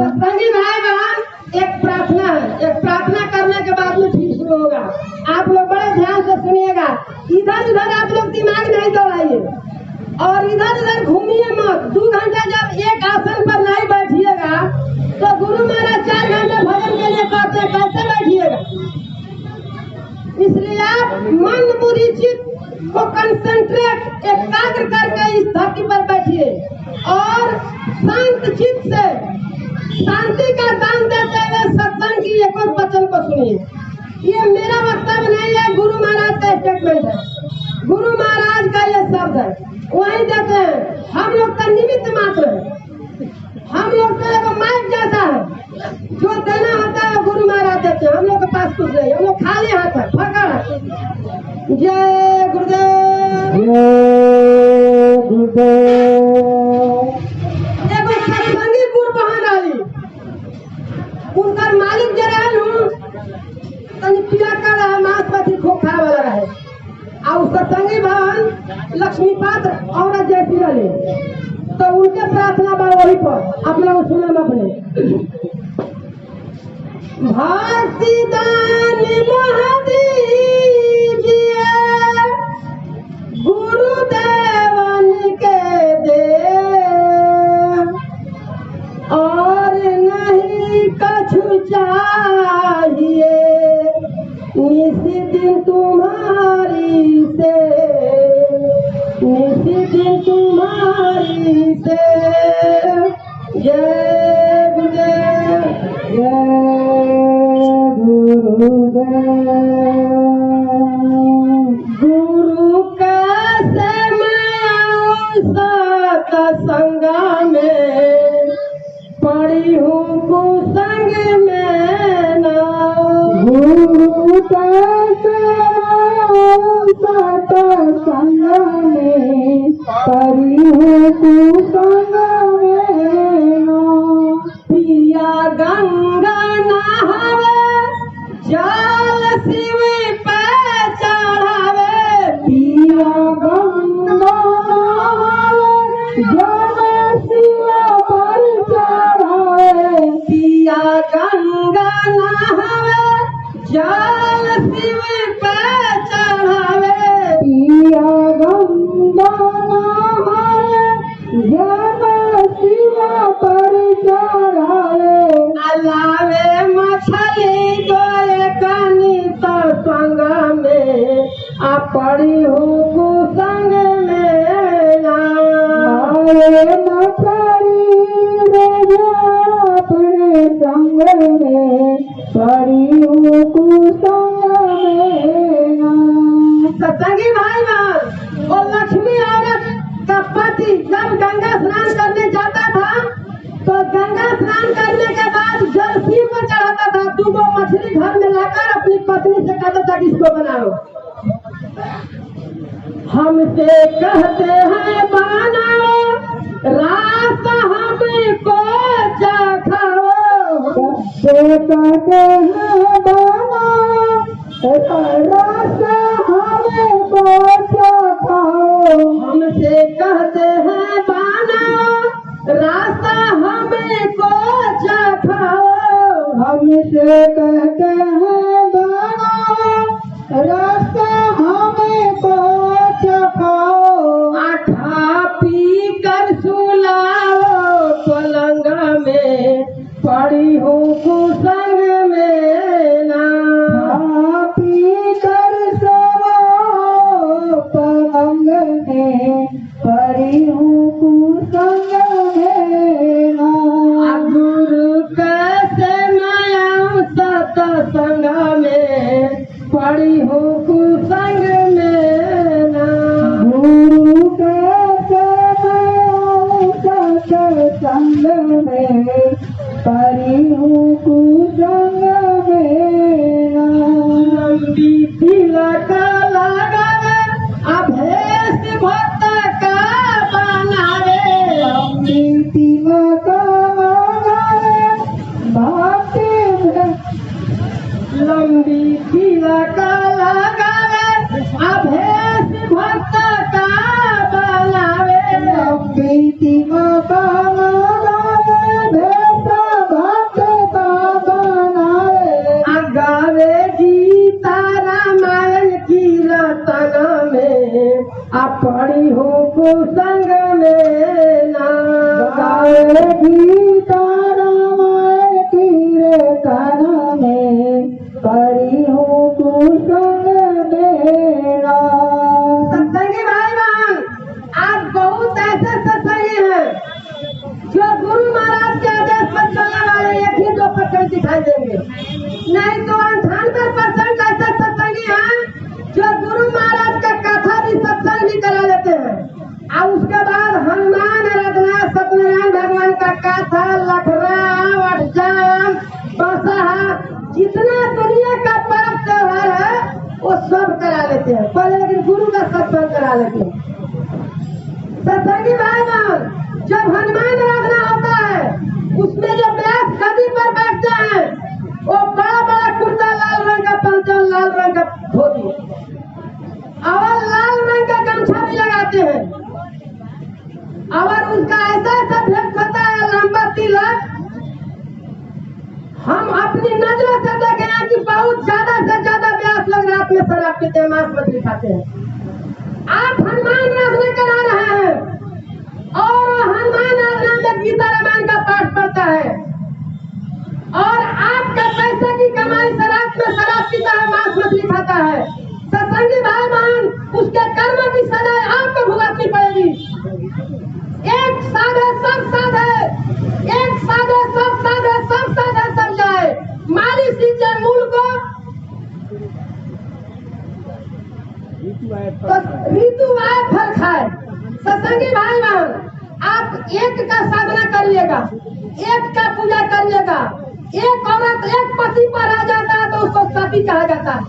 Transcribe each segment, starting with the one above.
सत्संगी भाई बहन, एक प्रार्थना है। एक प्रार्थना करने के बाद में ठीक शुरू होगा। आप लोग बड़े ध्यान से सुनिएगा। इधर उधर आप लोग दिमाग नहीं दौड़ाइए और इधर उधर घूमिए मत। 2 घंटा जब एक आसन पर नहीं बैठिएगा तो गुरु महाराज 4 घंटे भजन के लिए कहते हैं, कैसे बैठिएगा? इसलिए आप मन बुद्धि चित्त को कंसंट्रेट एकाग्र करके इस धरती पर बैठिए और शांत चित्त से शांति का दान देते हुए सत्संग की एक और वचन को सुनिए। ये मेरा वक्तव्य नहीं है, गुरु महाराज का स्टेटमेंट है। गुरु महाराज का ये शब्द है, वही देते हैं। हम लोग का निमित्त मात्र है। हम लोग का एक माइक जैसा है, जो देना होता है वो गुरु महाराज देते हैं। हम लोग के पास कुछ नहीं, हम लोग खाली हाथ है, फकर है। जय गुरुदेव। एगो सत्संगी गुरु बहन रही, उनका मालिक जो रहन तनी पीला कर रहा, मांसपति खोखा वाला रहे। और सत्संगी बहन लक्ष्मी पात्र औरत जैसी रही, तो उनके प्रार्थना बा वही पर आप लोग सुनम अपने। भक्ति दान दीजिए गुरुदेवन के दे, और नहीं कछु चाहिए निसी दिन तुम्हारी से, निसी दिन तुम्हारी से। जय गुरुदेव, जय गुरुदेव। गुरु कैसे मैं सत्संग में पड़ी हूँ कुसंग में ना। गुरु कैसे सत्संग में पड़ी हूँ कुसंग में ना। पिया गंगा नहावे जल शिव पे चढ़ावे, पिया गंगा नहावे जल शिव पर चढ़ावे, पिया गंगा नहावे जल शिव पे चढ़ावे, पिया गंगा नहावे जल शिव पर चढ़ावे। अलावे मछली गोए कनी संग में आ पड़ी हूँ कुसंग में ना। मछली अपने संग में पड़ी हूँ कुसंग में ना। सत्संगी भाई बहन, वो लक्ष्मी औरत का पति जब गंगा स्नान करने जाता था तो गंगा स्नान करने के बाद जल शिव पर चढ़ाता था। 2 मछली घर में लाकर अपनी पत्नी से कहता था कि इसको बनाओ। हमसे कहते हैं बनाओ, रात हमको चखाओ। हमसे कहते हैं बनाओ, रात हमको चखाओ। हमसे कहते हैं बनाओ, रास्ता हमको चखाओ। हमसे कहते हैं बनाओ, रास्ता हमको चखाओ। खा पी कर सुलाओ पलंग में पड़ी हूँ कुसंग में ना। खा पी कर सोओ पलंग में पड़ी हूँ कुसंग में ना। गुरु कैसे मैं सत्संग में पड़ी हूँ कुसंग में ना। गुरु कैसे मैं सत्संग में पड़ी हूँ कुसंग में ना। लंबी तिलक लगावे अभेस भक्त का बनावे, लंबी तिलक लगावे भक्ति लंबी तिलक लगावे अभेस भक्त का बनावे, लंबी तिलक कुसंग में ना गावे गीता रामायण कीर्तन में परी हूँ कुसंग मेरा। सत्संगी भाई बहन, आज बहुत ऐसे सत्संगी हैं जो गुरु महाराज के आदेश पर चलने वाले एक ही 2% दिखाई देंगे, नहीं तो 98% ऐसे सत्संगी हैं जो गुरु महाराज का कथा भी सत्संग भी करा लेते हैं, और उसके बाद हनुमान आराधना, सत्यनारायण भगवान का कथा, लखराम, अष्टजाम, बसहा, जितना दुनिया का पर्व त्योहार है वो सब करा लेते हैं पहले, लेकिन गुरु का सत्संग करा लेते हैं। सत्संगी भाई बहन, जब हनुमान आराधना होता है उसमें जो व्यास गद्दी पर बैठते हैं वो बड़ा बड़ा कुर्ता, लाल रंग का पंचन, लाल रंग का धोती और लाल रंग का गमछा भी लगाते हैं, और उसका ऐसा ऐसा भेष होता है, लंबा तिलक। हम अपनी नजरों से देखे हैं कि बहुत ज्यादा से ज्यादा व्यास लोग रात में शराब पीते हैं, मांस मछली खाते हैं। आप हनुमान आराधना करा रहे हैं और हनुमान आराधना में गीता रामायण का पाठ पढ़ता है, और आपका पैसे की कमाई से रात में शराब पीता है, मांस मछली खाता है। सत्संगी भाई बहन, उसके कर्म की सजा आपको भुगतनी पड़ेगी। एक साधे सब साधे, एक साधे सब साधे, सब साधे सब जाए, माली सींचे मूल को तो ऋतु आए फल खाए। सत्संगी भाई बहन, आप एक का साधना करिएगा, एक का पूजा करिएगा। एक औरत एक पति पर आ जाता है तो उसको सती कहा जाता है,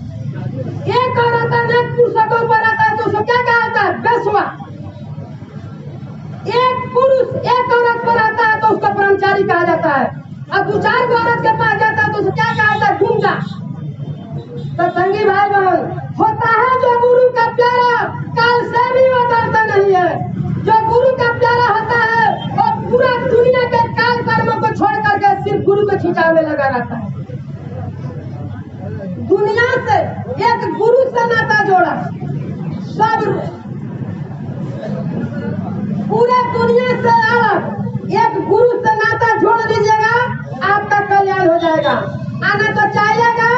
एक औरत अनेक पुरुषों के ऊपर आता है तो उसको क्या कहा जाता है? बेसवा। एक पुरुष एक औरत पर आता है तो उसको ब्रह्मचारी कहा जाता है, और 2-4 औरत के पास जाता है तो उसको क्या कहा जाता है? गूंगा। तो संगी भाई बहन, होता है जो गुरु का प्यारा काल से भी वो डरता नहीं है। जो गुरु का प्यारा होता है वो पूरा दुनिया के काल कर्मों को छोड़ करके सिर्फ गुरु को खिंचावे लगा रहता है। दुनिया से एक गुरु से नाता जोड़ा, सब पूरे दुनिया से अलग एक गुरु से नाता जोड़ लीजिएगा, आपका कल्याण हो जाएगा। आना तो चाहिएगा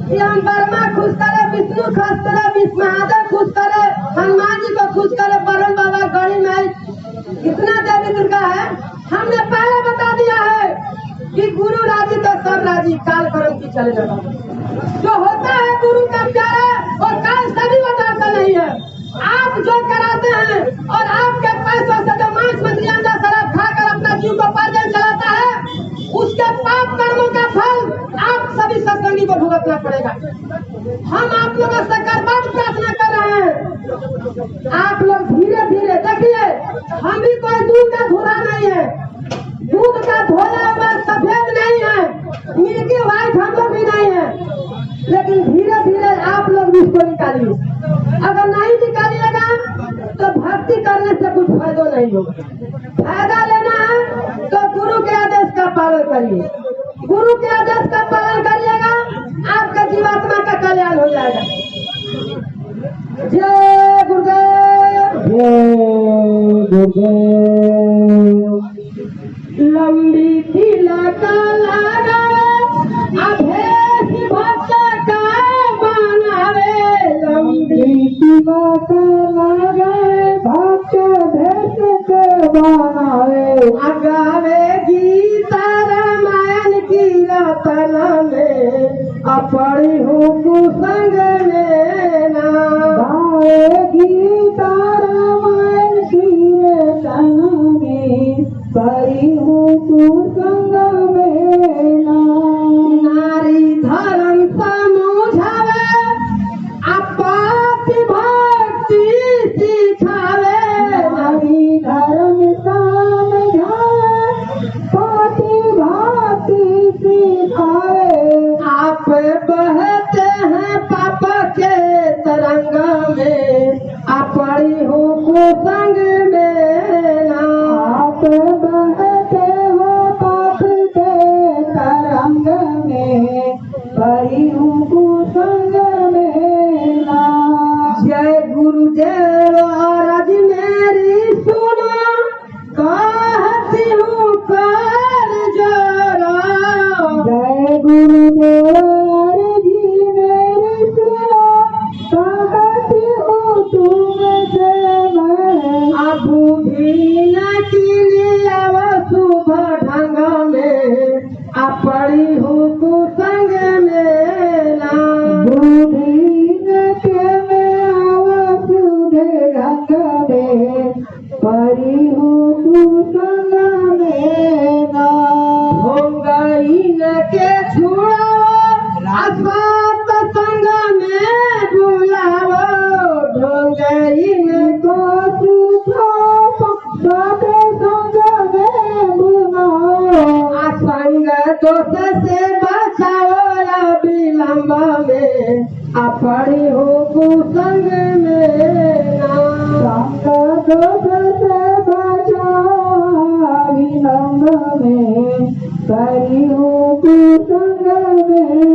कि हम ब्रह्मा खुश करे, विष्णु खुश करे, विष्णु महादेव खुश करे, हनुमान जी को खुश करे, बरन बाबा गढ़ी में इतना देवी दुर्गा है। हमने पहले बता दिया है कि गुरु राजी तो सब राजी, काल कर्म की चले लगा। जो होता है गुरु का प्यारा वो काल सभी बताता नहीं है। आप जो कराते हैं और आपके पैसों से जो मांस मछली अंडा शराब खाकर अपना जीव को पार्जन चलाता है, उसके पाप कर्मों का फल आप सभी सत्संगी को भुगतना पड़ेगा। हम आप लोगों से करबद्ध प्रार्थना कर रहे हैं, आप लोग धीरे धीरे देखिए, हम भी कोई दूध का धुरा नहीं है, दूध का धोया हुआ सफेद नहीं है, मिल्की व्हाइट हम लोग भी नहीं है, लेकिन धीरे धीरे आप लोग भी इसको निकालिए। अगर नहीं निकालिएगा तो भक्ति करने से कुछ फायदा नहीं होगा। फायदा लेना है तो गुरु के आदेश का पालन करिए, गुरु के आदेश का पालन करिएगा, आपका जीवात्मा का कल्याण हो जाएगा। जय गुरुदेव, जय गुरुदेव। लंबी तिलक लगावे, अभेस भक्त का बनावे, लंबी तिलक लगावे, भक्त भेष के बनावे, अगावे गीता रामायण कीर्तन में, अपड़ी हूँ कुसंग में ना, गावे गीता रामायण कीर्तन में, परी हूँ कुसंग में ना। नारी धर्म समझावे, अपति भक्ति सिखावे, नारी धर्म समझावे, पति भक्ति सिखावे, आप बहते हैं पाप के तरंग में, अपड़ी हूँ कुसंग में ना, आप बहते विलंब में अपड़ी हो कुसंग में नाम संग दोष से बचा विलंब में करी हूँ कुसंग में